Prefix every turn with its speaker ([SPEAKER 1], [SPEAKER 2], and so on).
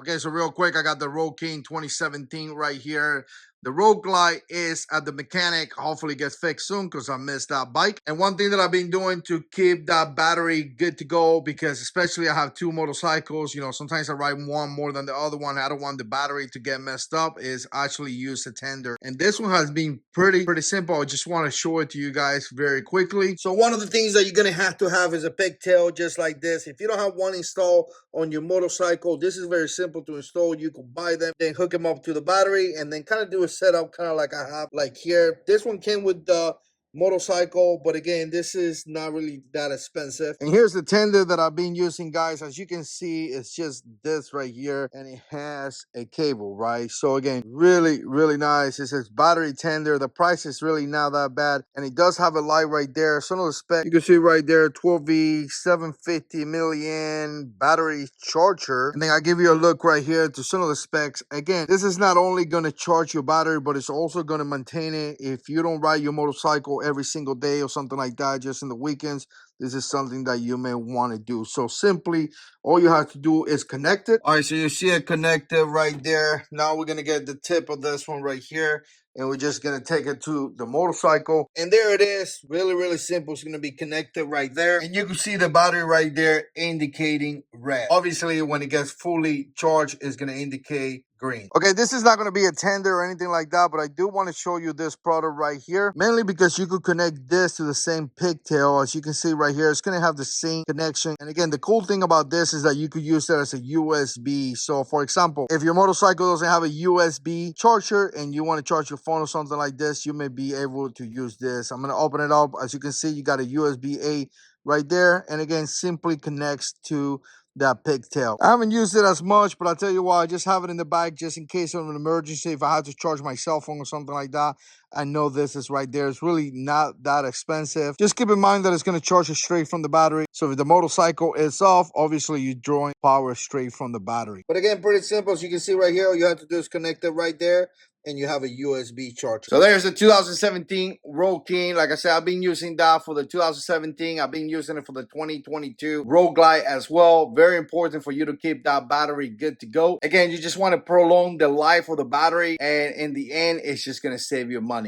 [SPEAKER 1] Okay, so real quick, I got the Road King 2017 right here. The Road Glide is at the mechanic. Hopefully it gets fixed soon because I missed that bike. And one thing that I've been doing to keep that battery good to go, because especially I have two motorcycles, you know, sometimes I ride one more than the other one. I don't want the battery to get messed up, is actually use a tender. And this one has been pretty simple. I just want to show it to you guys very quickly. So one of the things that you're going to have is a pigtail just like this. If you don't have one installed on your motorcycle, this is very simple to install. You can buy them, then hook them up to the battery, and then kind of do a setup kind of like I have like here. This one came with the motorcycle, but again, this is not really that expensive. And here's the tender that I've been using, guys. As you can see, it's just this right here, and it has a cable, right? So again, really nice. It says battery tender. The price is really not that bad, and it does have a light right there. Some of the spec you can see right there: 12V, 750 milliamp battery charger. And then I give you a look right here to some of the specs. Again, this is not only going to charge your battery, but it's also going to maintain it. If you don't ride your motorcycle every single day or something like that, just in the weekends, this is something that you may want to do. So simply, all you have to do is connect it. All right, so you see it connected right there. Now we're going to get the tip of this one right here, and we're just going to take it to the motorcycle. And there it is. Really simple. It's going to be connected right there. And you can see the battery right there indicating red. Obviously, when it gets fully charged, it's going to indicate green. Okay, this is not going to be a tender or anything like that, but I do want to show you this product right here, mainly because you could connect this to the same pigtail. As you can see right here, it's going to have the same connection. And again, the cool thing about this is that you could use that as a USB. So for example, if your motorcycle doesn't have a USB charger and you want to charge your phone or something like this, you may be able to use this. I'm going to open it up. As you can see, you got a USB-A right there, and again, simply connects to that pigtail. I haven't used it as much, but I'll tell you what, I just have it in the bag just in case of an emergency. If I had to charge my cell phone or something like that, I know this is right there. It's really not that expensive. Just keep in mind that it's going to charge it straight from the battery. So if the motorcycle is off, obviously you're drawing power straight from the battery. But again, pretty simple. As you can see right here, all you have to do is connect it right there, and you have a USB charger. So there's the 2017 Road King. Like I said, I've been using that for the 2017. I've been using it for the 2022 Road Glide as well. Very important for you to keep that battery good to go. Again, you just want to prolong the life of the battery, and in the end, it's just going to save you money.